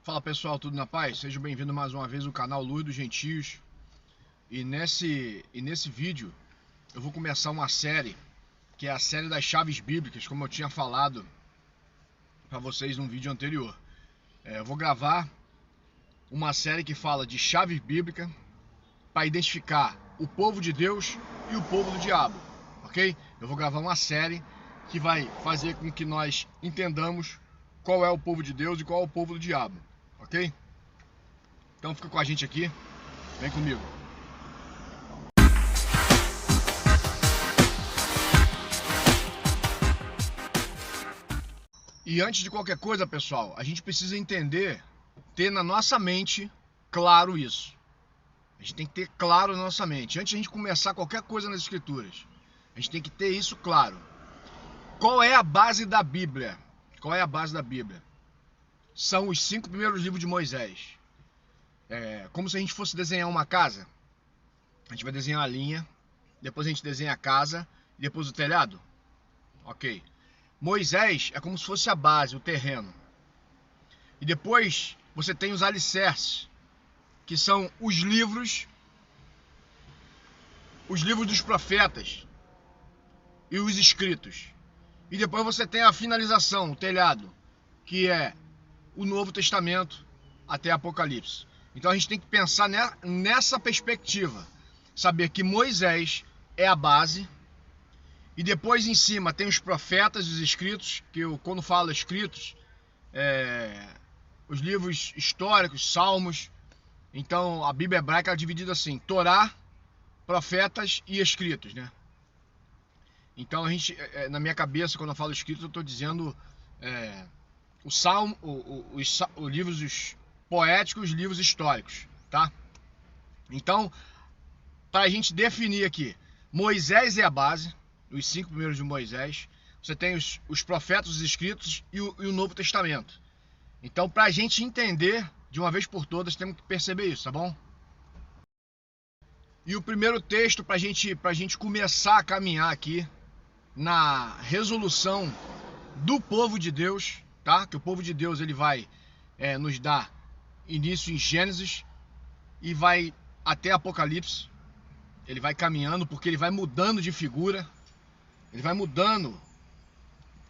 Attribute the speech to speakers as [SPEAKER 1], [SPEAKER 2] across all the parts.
[SPEAKER 1] Fala pessoal, tudo na paz? Sejam bem-vindos mais uma vez ao canal Luz dos Gentios. E nesse vídeo eu vou começar uma série, que é a série das chaves bíblicas, como eu tinha falado para vocês num vídeo anterior. Eu vou gravar uma série que fala de chave bíblica para identificar o povo de Deus e o povo do diabo, ok? Eu vou gravar uma série que vai fazer com que nós entendamos qual é o povo de Deus e qual é o povo do diabo, ok? Então fica com a gente aqui, vem comigo. E antes de qualquer coisa, pessoal, a gente precisa entender, ter na nossa mente claro isso. A gente tem que ter claro na nossa mente. Antes de a gente começar qualquer coisa nas escrituras, a gente tem que ter isso claro. Qual é a base da Bíblia? Qual é a base da Bíblia? São os 5 primeiros livros de Moisés. Como se a gente fosse desenhar uma casa. A gente vai desenhar a linha, depois a gente desenha a casa e depois o telhado. Ok. Moisés é como se fosse a base, o terreno. E depois você tem os alicerces, que são os livros dos profetas e os escritos. E depois você tem a finalização, o telhado, que é o Novo Testamento até Apocalipse. Então a gente tem que pensar nessa perspectiva, saber que Moisés é a base, e depois em cima tem os profetas e os escritos, que eu, quando falo escritos, os livros históricos, salmos. Então a Bíblia hebraica é dividida assim: Torá, profetas e escritos, né? Então a gente, na minha cabeça, quando eu falo escritos, eu estou dizendo o salmo, os livros poéticos, os livros históricos, tá? Então, para a gente definir aqui, Moisés é a base, os 5 primeiros de Moisés. Você tem os profetas, os escritos e o Novo Testamento. Então, para a gente entender de uma vez por todas, temos que perceber isso, tá bom? E o primeiro texto para a gente começar a caminhar aqui na resolução do povo de Deus, tá? Que o povo de Deus ele vai nos dar início em Gênesis e vai até Apocalipse. Ele vai caminhando porque ele vai mudando de figura, ele vai mudando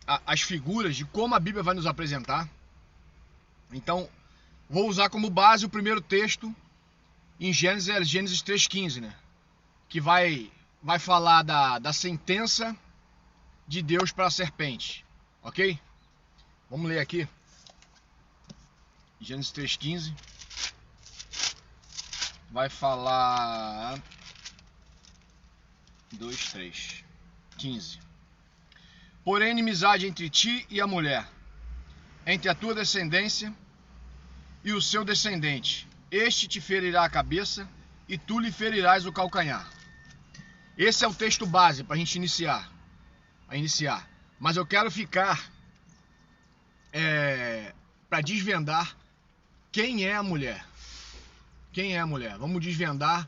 [SPEAKER 1] as figuras de como a Bíblia vai nos apresentar. Então, vou usar como base o primeiro texto em Gênesis, Gênesis 3,15, né? Que vai falar da sentença de Deus para a serpente, ok? Vamos ler aqui. Gênesis 3,15 vai falar 15. Porém, inimizade entre ti e a mulher, entre a tua descendência e o seu descendente. Este te ferirá a cabeça e tu lhe ferirás o calcanhar. Esse é o texto base para a gente iniciar. Mas eu quero ficar para desvendar quem é a mulher. Quem é a mulher? Vamos desvendar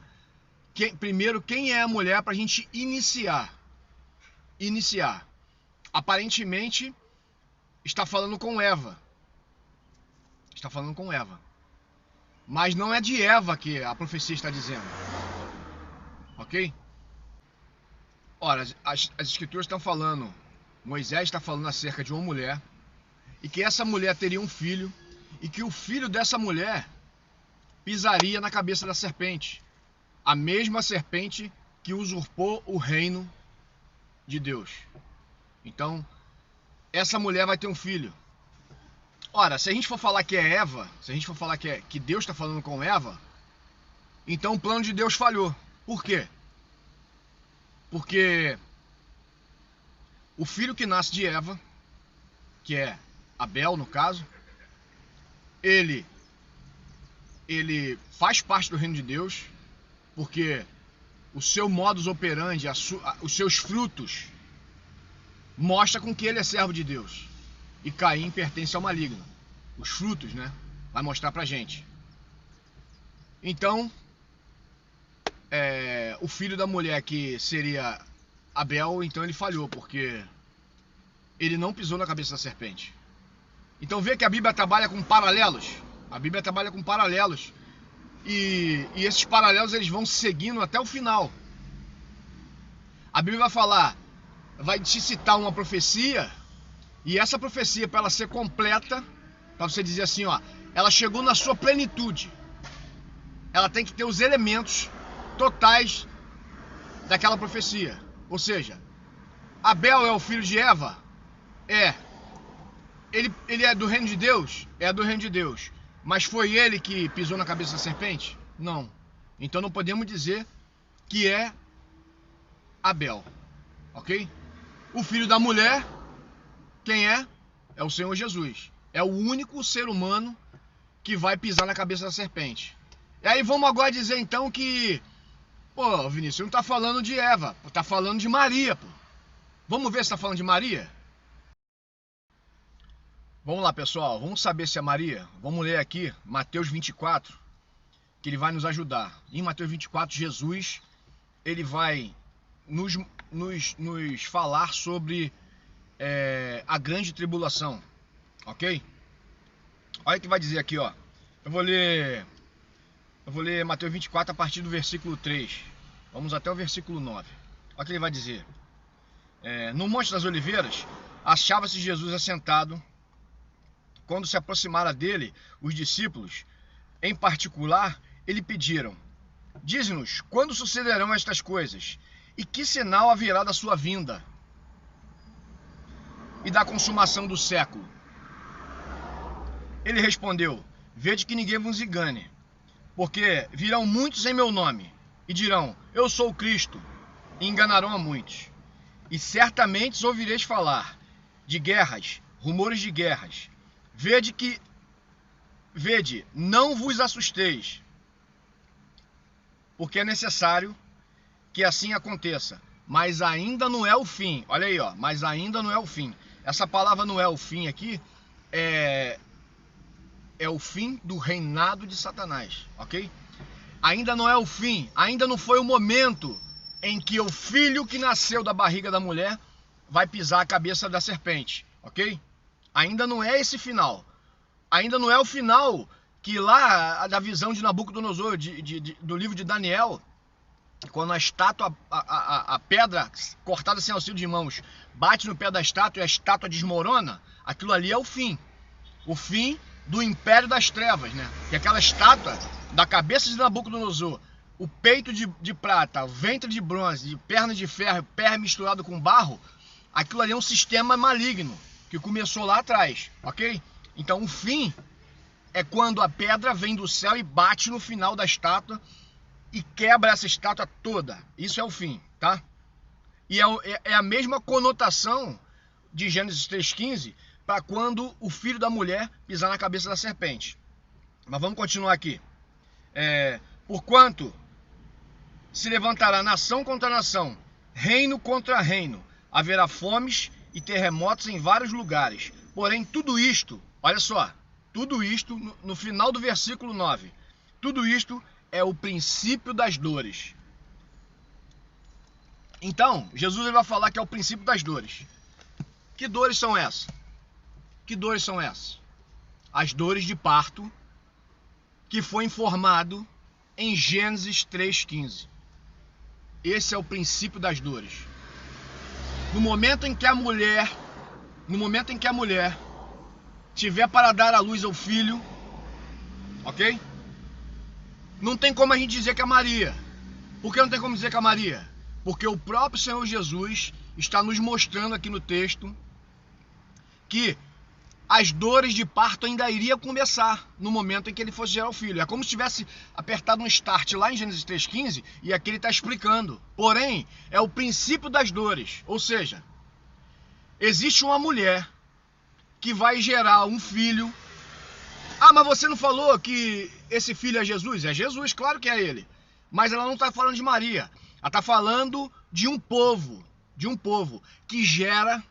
[SPEAKER 1] primeiro quem é a mulher para a gente iniciar. Aparentemente está falando com Eva. Mas não é de Eva que a profecia está dizendo. Ok? Ora, as escrituras estão falando, Moisés está falando acerca de uma mulher, e que essa mulher teria um filho, e que o filho dessa mulher pisaria na cabeça da serpente, a mesma serpente que usurpou o reino de Deus. Então, essa mulher vai ter um filho. Ora, se a gente for falar que é Eva, se a gente for falar que Deus está falando com Eva, então o plano de Deus falhou. Por quê? Porque o filho que nasce de Eva, que é Abel no caso, ele faz parte do reino de Deus, porque o seu modus operandi, os seus frutos, mostra com que ele é servo de Deus. E Caim pertence ao maligno. Os frutos, né? Vai mostrar pra gente. Então, o filho da mulher, que seria Abel, então ele falhou, porque ele não pisou na cabeça da serpente. Então vê que a Bíblia trabalha com paralelos. A Bíblia trabalha com paralelos. E esses paralelos eles vão seguindo até o final. A Bíblia vai falar, vai te citar uma profecia, e essa profecia, para ela ser completa, para você dizer assim, ó, ela chegou na sua plenitude, ela tem que ter os elementos totais daquela profecia. Ou seja, Abel é o filho de Eva? É. Ele é do reino de Deus? É do reino de Deus. Mas foi ele que pisou na cabeça da serpente? Não. Então não podemos dizer que é Abel. Ok? O filho da mulher, quem é? É o Senhor Jesus. É o único ser humano que vai pisar na cabeça da serpente. E aí vamos agora dizer então que... Pô, Vinícius, não tá falando de Eva, tá falando de Maria, pô. Vamos ver se tá falando de Maria? Vamos lá, pessoal, vamos saber se é Maria. Vamos ler aqui Mateus 24, que ele vai nos ajudar. Em Mateus 24, Jesus, ele vai nos falar sobre a grande tribulação, ok? Olha o que vai dizer aqui, ó. Eu vou ler Mateus 24 a partir do versículo 3. Vamos até o versículo 9. Olha o que ele vai dizer. No Monte das Oliveiras, achava-se Jesus assentado. Quando se aproximara dele, os discípulos, em particular, lhe pediram: dize-nos, quando sucederão estas coisas? E que sinal haverá da sua vinda e da consumação do século? Ele respondeu: vede que ninguém vos engane, porque virão muitos em meu nome, e dirão, eu sou o Cristo, e enganarão a muitos. E certamente ouvireis falar de guerras, rumores de guerras. Vede, não vos assusteis, porque é necessário que assim aconteça, mas ainda não é o fim. Olha aí, ó, mas ainda não é o fim. Essa palavra não é o fim aqui, é o fim do reinado de Satanás, ok? Ainda não é o fim, ainda não foi o momento em que o filho que nasceu da barriga da mulher vai pisar a cabeça da serpente, ok? Ainda não é esse final. Ainda não é o final que lá, da visão de Nabucodonosor, do livro de Daniel, quando a estátua, a pedra cortada sem auxílio de mãos, bate no pé da estátua e a estátua desmorona, aquilo ali é o fim. O fim do império das trevas, né? Que aquela estátua da cabeça de Nabucodonosor, o peito de prata, o ventre de bronze, perna de ferro, pé misturado com barro, aquilo ali é um sistema maligno que começou lá atrás, ok? Então o fim é quando a pedra vem do céu e bate no final da estátua e quebra essa estátua toda. Isso é o fim, tá? E é a mesma conotação de Gênesis 3,15 para quando o filho da mulher pisar na cabeça da serpente. Mas vamos continuar aqui. Porquanto se levantará nação contra nação, reino contra reino, haverá fomes e terremotos em vários lugares. Porém, tudo isto, olha só, tudo isto, no final do versículo 9, tudo isto é o princípio das dores. Então, Jesus vai falar que é o princípio das dores. Que dores são essas? Que dores são essas? As dores de parto, que foi informado em Gênesis 3,15. Esse é o princípio das dores. No momento em que a mulher tiver para dar à luz ao filho, ok? Não tem como a gente dizer que é Maria. Por que não tem como dizer que é Maria? Porque o próprio Senhor Jesus está nos mostrando aqui no texto que as dores de parto ainda iriam começar no momento em que ele fosse gerar o filho. É como se tivesse apertado um start lá em Gênesis 3,15 e aqui ele está explicando. Porém, é o princípio das dores. Ou seja, existe uma mulher que vai gerar um filho. Ah, mas você não falou que esse filho é Jesus? É Jesus, claro que é ele. Mas ela não está falando de Maria. Ela está falando de um povo que gera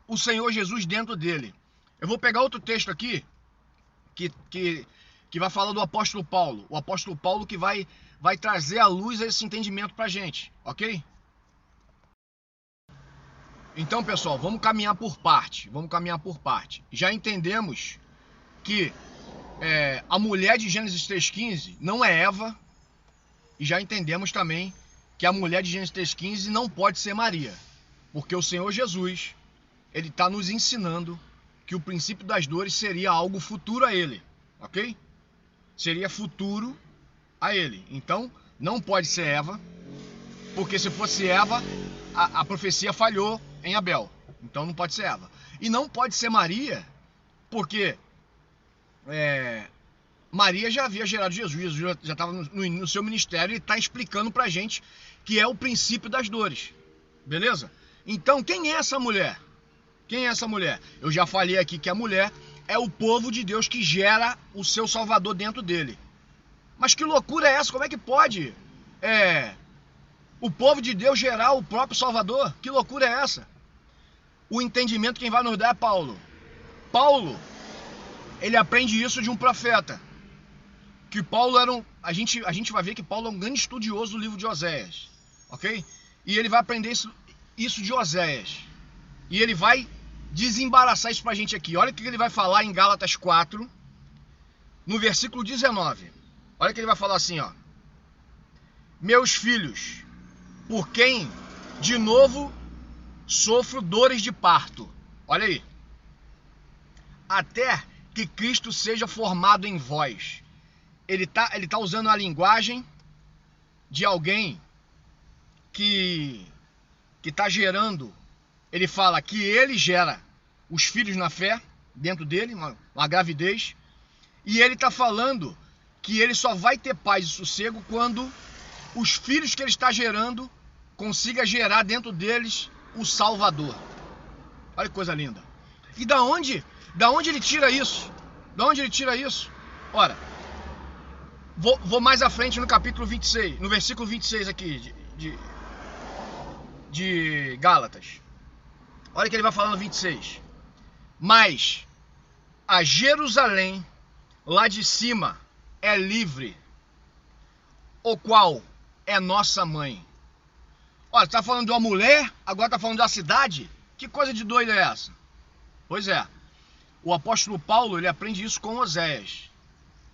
[SPEAKER 1] o Senhor Jesus dentro dele. Eu vou pegar outro texto aqui que vai falar do apóstolo Paulo. O apóstolo Paulo que vai trazer à luz esse entendimento pra gente, ok? Então, pessoal, vamos caminhar por parte. Já entendemos que a mulher de Gênesis 3,15 não é Eva, e já entendemos também que a mulher de Gênesis 3,15 não pode ser Maria, porque o Senhor Jesus, ele está nos ensinando que o princípio das dores seria algo futuro a ele, ok? Seria futuro a ele. Então, não pode ser Eva, porque se fosse Eva, a profecia falhou em Abel. Então não pode ser Eva. E não pode ser Maria, porque Maria já havia gerado Jesus. Jesus já estava no seu ministério e está explicando pra gente que é o princípio das dores. Beleza? Então, quem é essa mulher? Quem é essa mulher? Eu já falei aqui que a mulher é o povo de Deus que gera o seu Salvador dentro dele. Mas que loucura é essa? Como é que pode o povo de Deus gerar o próprio Salvador? Que loucura é essa? O entendimento quem vai nos dar é Paulo. Paulo, ele aprende isso de um profeta. Que Paulo era a gente vai ver que Paulo é um grande estudioso do livro de Oséias. Ok? E ele vai aprender isso de Oséias. E ele vai desembaraçar isso pra gente aqui. Olha o que ele vai falar em Gálatas 4, no versículo 19. Olha o que ele vai falar assim, ó. Meus filhos, por quem de novo sofro dores de parto. Olha aí. Até que Cristo seja formado em vós. Ele tá usando a linguagem de alguém que tá gerando. Ele fala que ele gera os filhos na fé, dentro dele, uma gravidez. E ele está falando que ele só vai ter paz e sossego quando os filhos que ele está gerando consiga gerar dentro deles o Salvador. Olha que coisa linda. E da onde ele tira isso? Da onde ele tira isso? Ora, vou mais à frente no capítulo 26, no versículo 26 aqui de Gálatas. Olha o que ele vai falar no 26. Mas a Jerusalém, lá de cima, é livre, o qual é nossa mãe. Olha, está falando de uma mulher, agora está falando da cidade? Que coisa de doida é essa? Pois é, o apóstolo Paulo, ele aprende isso com Oséias,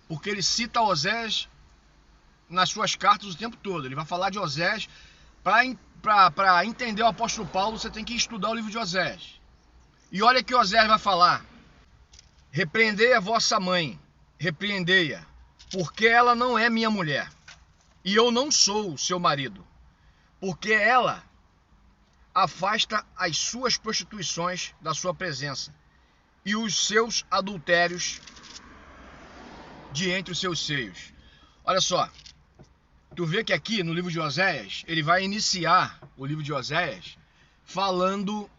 [SPEAKER 1] porque ele cita Oséias nas suas cartas o tempo todo. Ele vai falar de Oséias. Para entender o apóstolo Paulo, você tem que estudar o livro de Oséias. E olha que Oséias vai falar: repreendei a vossa mãe, repreendei-a, porque ela não é minha mulher, e eu não sou seu marido, porque ela afasta as suas prostituições da sua presença, e os seus adultérios de entre os seus seios. Olha só, tu vê que aqui no livro de Oséias, ele vai iniciar o livro de Oséias falando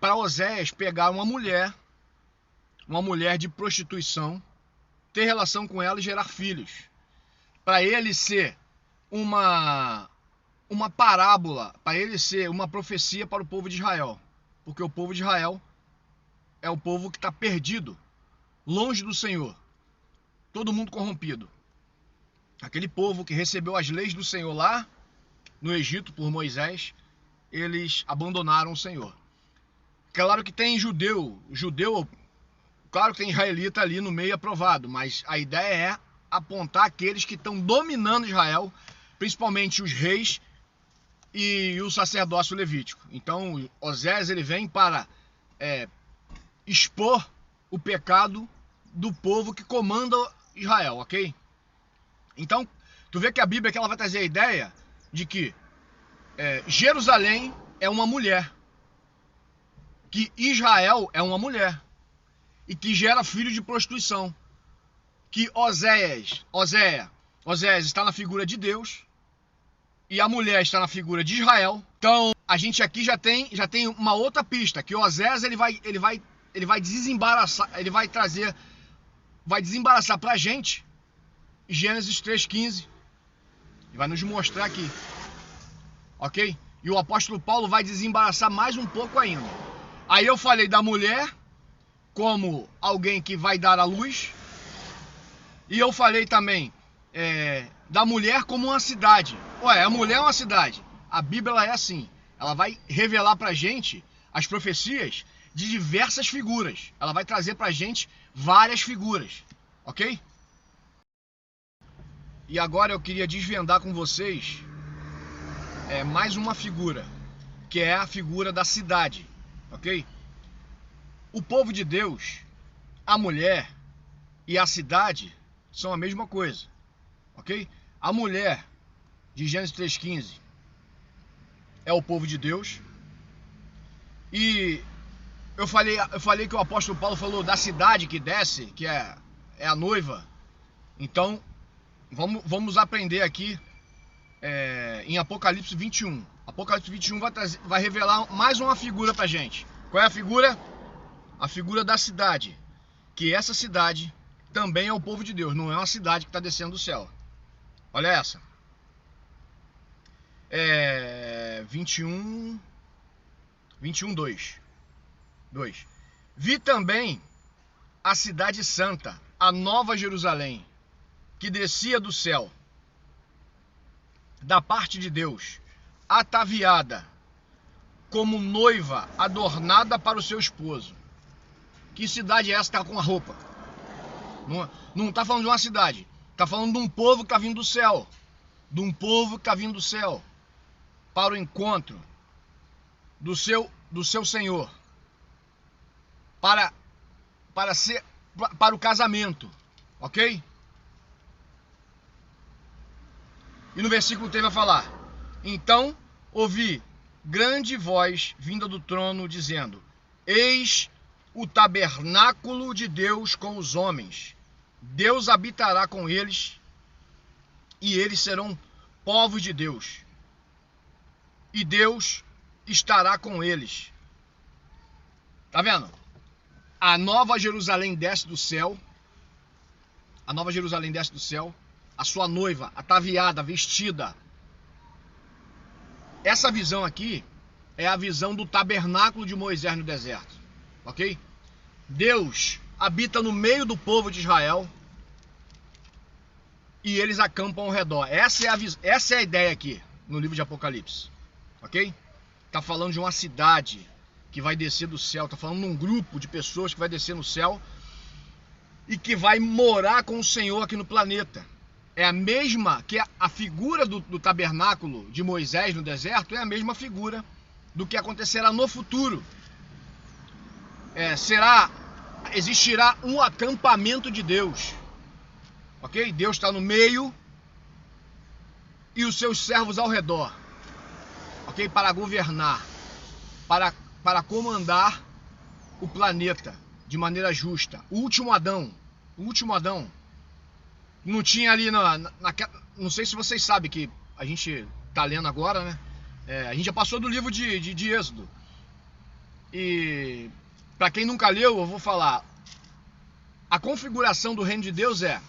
[SPEAKER 1] para Oséias pegar uma mulher de prostituição, ter relação com ela e gerar filhos, para ele ser uma parábola, para ele ser uma profecia para o povo de Israel, porque o povo de Israel é o povo que está perdido, longe do Senhor, todo mundo corrompido. Aquele povo que recebeu as leis do Senhor lá no Egito por Moisés, eles abandonaram o Senhor. Claro que tem judeu, claro que tem israelita ali no meio aprovado, mas a ideia é apontar aqueles que estão dominando Israel, principalmente os reis e o sacerdócio levítico. Então Oséias, ele vem para expor o pecado do povo que comanda Israel, ok? Então, tu vê que a Bíblia aqui ela vai trazer a ideia de que Jerusalém é uma mulher, que Israel é uma mulher, e que gera filho de prostituição, que Oséias está na figura de Deus, e a mulher está na figura de Israel. Então, a gente aqui já tem uma outra pista, que Oséias ele vai desembaraçar, vai desembaraçar pra gente Gênesis 3,15, e vai nos mostrar aqui, ok? E o apóstolo Paulo vai desembaraçar mais um pouco ainda. Aí eu falei da mulher como alguém que vai dar à luz, e eu falei também da mulher como uma cidade. A mulher é uma cidade. A Bíblia ela é assim, ela vai revelar pra gente as profecias de diversas figuras, ela vai trazer pra gente várias figuras, ok? E agora eu queria desvendar com vocês mais uma figura, que é a figura da cidade, ok? O povo de Deus, a mulher e a cidade são a mesma coisa, ok? A mulher de Gênesis 3,15 é o povo de Deus. E eu falei que o apóstolo Paulo falou da cidade que desce, que é a noiva. Então, vamos aprender aqui em Apocalipse 21. Apocalipse 21 vai revelar mais uma figura pra gente. Qual é a figura? A figura da cidade. Que essa cidade também é o povo de Deus, não é uma cidade que está descendo do céu. Olha essa. 21, 2. Vi também a cidade santa, a nova Jerusalém, que descia do céu, da parte de Deus, ataviada, como noiva adornada para o seu esposo. Que cidade é essa que está com a roupa? Não está falando de uma cidade, está falando de um povo que está vindo do céu. De um povo que está vindo do céu para o encontro do seu Senhor, para o casamento, ok? E no versículo 3 vai falar: então ouvi grande voz vinda do trono dizendo: eis o tabernáculo de Deus com os homens, Deus habitará com eles e eles serão povos de Deus, e Deus estará com eles. Tá vendo? A nova Jerusalém desce do céu. A nova Jerusalém desce do céu. A sua noiva, ataviada, vestida. Essa visão aqui é a visão do tabernáculo de Moisés no deserto. Ok? Deus habita no meio do povo de Israel e eles acampam ao redor. Essa é a ideia aqui no livro de Apocalipse. Ok? Está falando de uma cidade que vai descer do céu. Está falando de um grupo de pessoas que vai descer no céu e que vai morar com o Senhor aqui no planeta. É a mesma que a figura do tabernáculo de Moisés no deserto, é a mesma figura do que acontecerá no futuro. Existirá um acampamento de Deus. Ok? Deus está no meio e os seus servos ao redor. Ok? Para governar, para comandar o planeta de maneira justa. O último Adão, não tinha ali não sei se vocês sabem que a gente tá lendo agora, né? A gente já passou do livro de Êxodo. E para quem nunca leu, eu vou falar. A configuração do reino de Deus é: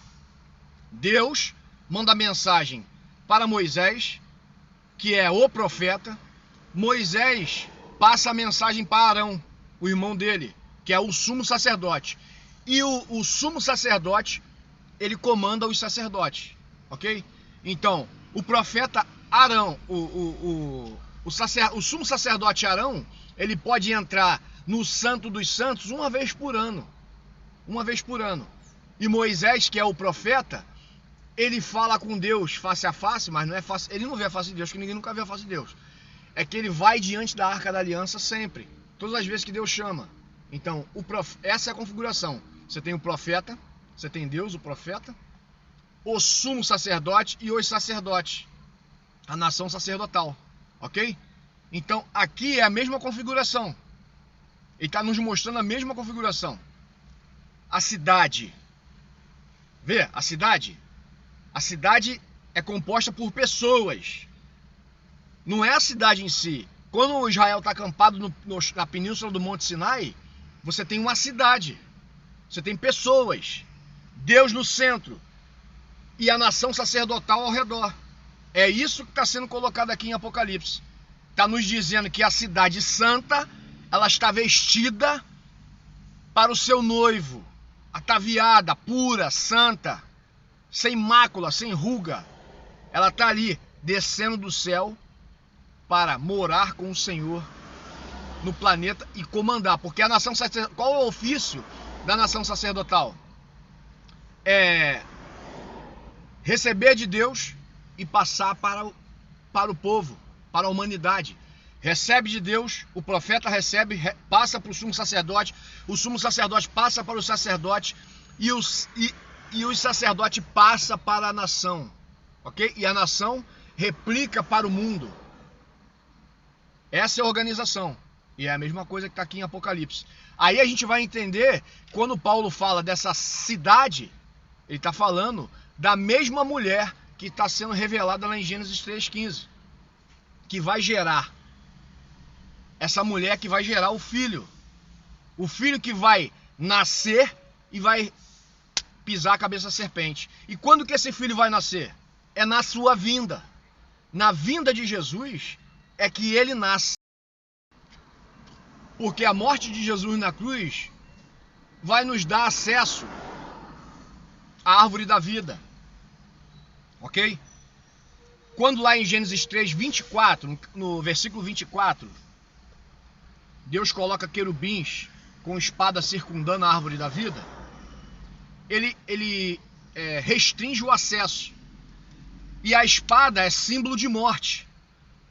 [SPEAKER 1] Deus manda mensagem para Moisés, que é o profeta. Moisés passa a mensagem para Arão, o irmão dele, que é o sumo sacerdote. E o sumo sacerdote, ele comanda os sacerdotes, ok? Então, o profeta Arão, o sumo sacerdote Arão, ele pode entrar no Santo dos Santos uma vez por ano. E Moisés, que é o profeta, ele fala com Deus face a face, mas não é face, ele não vê a face de Deus, que ninguém nunca vê a face de Deus. É que ele vai diante da Arca da Aliança sempre, todas as vezes que Deus chama. Então, essa é a configuração. Você tem o profeta, você tem Deus, o profeta, o sumo sacerdote e os sacerdotes, a nação sacerdotal, ok? Então, aqui é a mesma configuração. Ele está nos mostrando a mesma configuração. A cidade. Vê, a cidade é composta por pessoas. Não é a cidade em si. Quando o Israel está acampado na península do Monte Sinai, você tem uma cidade. Você tem pessoas. Deus no centro. E a nação sacerdotal ao redor. É isso que está sendo colocado aqui em Apocalipse. Está nos dizendo que a cidade santa, ela está vestida para o seu noivo. Ataviada, pura, santa, sem mácula, sem ruga. Ela está ali, descendo do céu para morar com o Senhor no planeta e comandar. Porque a nação sacerdotal, qual é o ofício da nação sacerdotal? receber de Deus e passar para o povo, para a humanidade. Recebe de Deus, o profeta recebe, passa para o sumo sacerdote passa para o sacerdote e o sacerdote passa para a nação, ok? E a nação replica para o mundo. Essa é a organização. E é a mesma coisa que está aqui em Apocalipse. Aí a gente vai entender, quando Paulo fala dessa cidade, ele está falando da mesma mulher que está sendo revelada lá em Gênesis 3,15, que vai gerar. Essa mulher que vai gerar o filho que vai nascer e vai pisar a cabeça da serpente. E quando que esse filho vai nascer? É na sua vinda. Na vinda de Jesus é que ele nasce. Porque a morte de Jesus na cruz vai nos dar acesso à árvore da vida. Ok? Quando lá em Gênesis 3, 24, no versículo 24, Deus coloca querubins com espada circundando a árvore da vida, ele restringe o acesso. E a espada é símbolo de morte.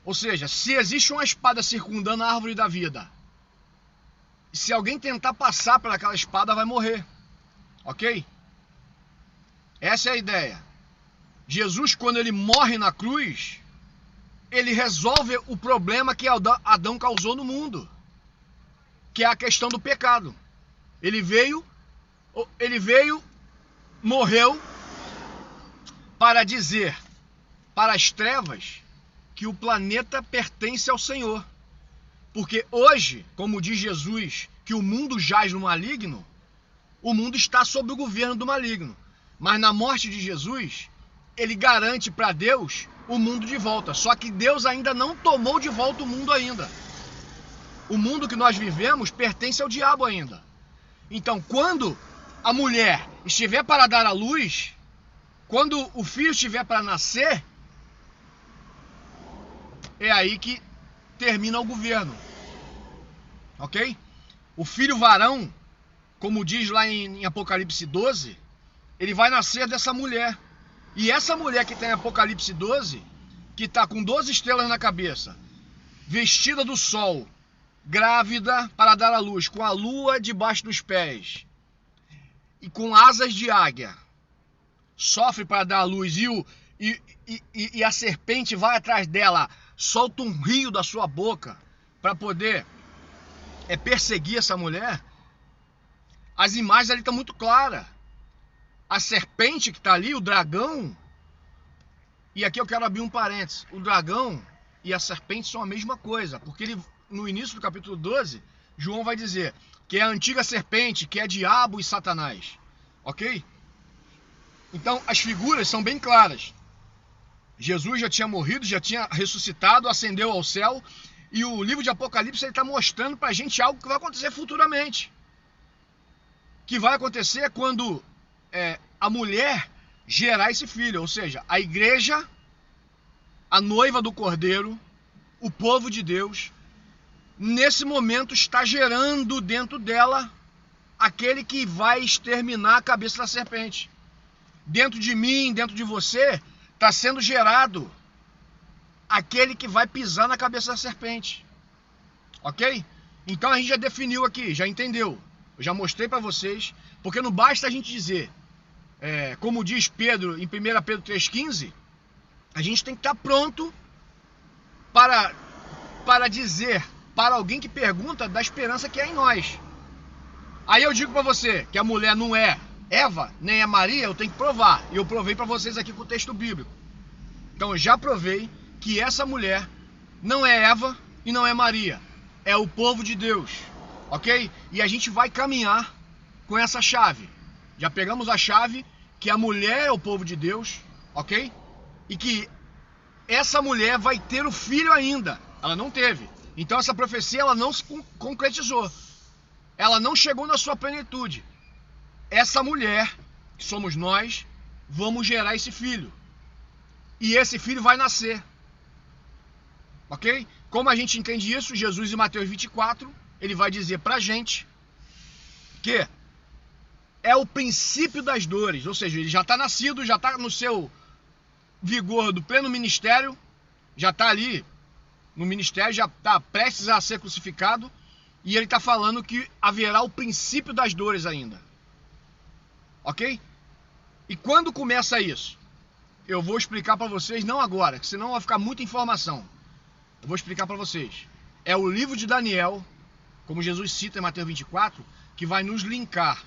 [SPEAKER 1] Ou seja, se existe uma espada circundando a árvore da vida, se alguém tentar passar por aquela espada, vai morrer. Ok? Essa é a ideia. Jesus, quando ele morre na cruz, ele resolve o problema que Adão causou no mundo, que é a questão do pecado. Ele veio, morreu para dizer para as trevas que o planeta pertence ao Senhor. Porque hoje, como diz Jesus, que o mundo jaz no maligno, o mundo está sob o governo do maligno. Mas na morte de Jesus, ele garante para Deus o mundo de volta. Só que Deus ainda não tomou de volta o mundo ainda. O mundo que nós vivemos pertence ao diabo ainda. Então, quando a mulher estiver para dar à luz, quando o filho estiver para nascer, é aí que termina o governo. Ok? O filho varão, como diz lá em Apocalipse 12, ele vai nascer dessa mulher. E essa mulher que tem em Apocalipse 12, que está com 12 estrelas na cabeça, vestida do sol, grávida para dar à luz, com a lua debaixo dos pés e com asas de águia, sofre para dar à luz, e a serpente vai atrás dela, solta um rio da sua boca para poder perseguir essa mulher. As imagens ali estão muito claras. A serpente que está ali, o dragão, e aqui eu quero abrir um parênteses, o dragão e a serpente são a mesma coisa, porque ele, no início do capítulo 12, João vai dizer que é a antiga serpente, que é diabo e Satanás. Ok? Então as figuras são bem claras. Jesus já tinha morrido, já tinha ressuscitado, ascendeu ao céu, e o livro de Apocalipse está mostrando para a gente algo que vai acontecer futuramente. Que vai acontecer quando a mulher gerar esse filho, ou seja, a igreja, a noiva do Cordeiro, o povo de Deus, nesse momento está gerando dentro dela aquele que vai exterminar a cabeça da serpente. Dentro de mim, dentro de você, está sendo gerado aquele que vai pisar na cabeça da serpente. Ok? Então a gente já definiu aqui, já entendeu. Eu já mostrei para vocês, porque não basta a gente dizer, como diz Pedro em 1 Pedro 3,15, a gente tem que estar pronto para dizer para alguém que pergunta da esperança que é em nós. Aí eu digo para você que a mulher não é Eva, nem é Maria, eu tenho que provar. E eu provei para vocês aqui com o texto bíblico. Então eu já provei que essa mulher não é Eva e não é Maria. É o povo de Deus. Ok? E a gente vai caminhar com essa chave. Já pegamos a chave que a mulher é o povo de Deus. Ok? E que essa mulher vai ter o filho ainda. Ela não teve. Então essa profecia ela não se concretizou. Ela não chegou na sua plenitude. Essa mulher, que somos nós, vamos gerar esse filho. E esse filho vai nascer. Ok? Como a gente entende isso? Jesus em Mateus 24, ele vai dizer pra gente que é o princípio das dores, ou seja, ele já está nascido, já está no seu vigor do pleno ministério, já está ali no ministério, já está prestes a ser crucificado, e ele está falando que haverá o princípio das dores ainda. Ok? E quando começa isso? Eu vou explicar para vocês, não agora, que senão vai ficar muita informação. Eu vou explicar para vocês. É o livro de Daniel, como Jesus cita em Mateus 24, que vai nos linkar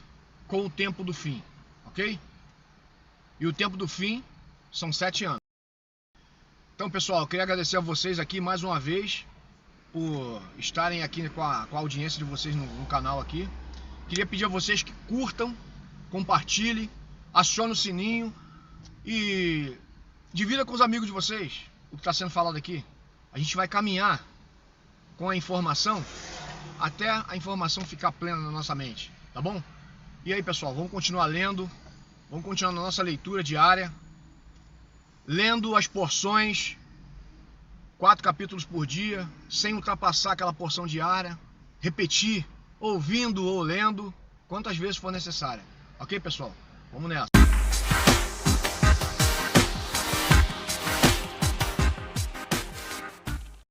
[SPEAKER 1] com o tempo do fim. Ok? E o tempo do fim são 7 anos. Então, pessoal, eu queria agradecer a vocês aqui mais uma vez por estarem aqui com a audiência de vocês no canal aqui. Queria pedir a vocês que curtam, compartilhem, acionem o sininho e divida com os amigos de vocês o que está sendo falado aqui. A gente vai caminhar com a informação até a informação ficar plena na nossa mente, tá bom? E aí, pessoal, vamos continuar lendo, vamos continuar na nossa leitura diária, lendo as porções, 4 capítulos por dia, sem ultrapassar aquela porção diária, repetir, ouvindo ou lendo, quantas vezes for necessário. Ok, pessoal? Vamos nessa.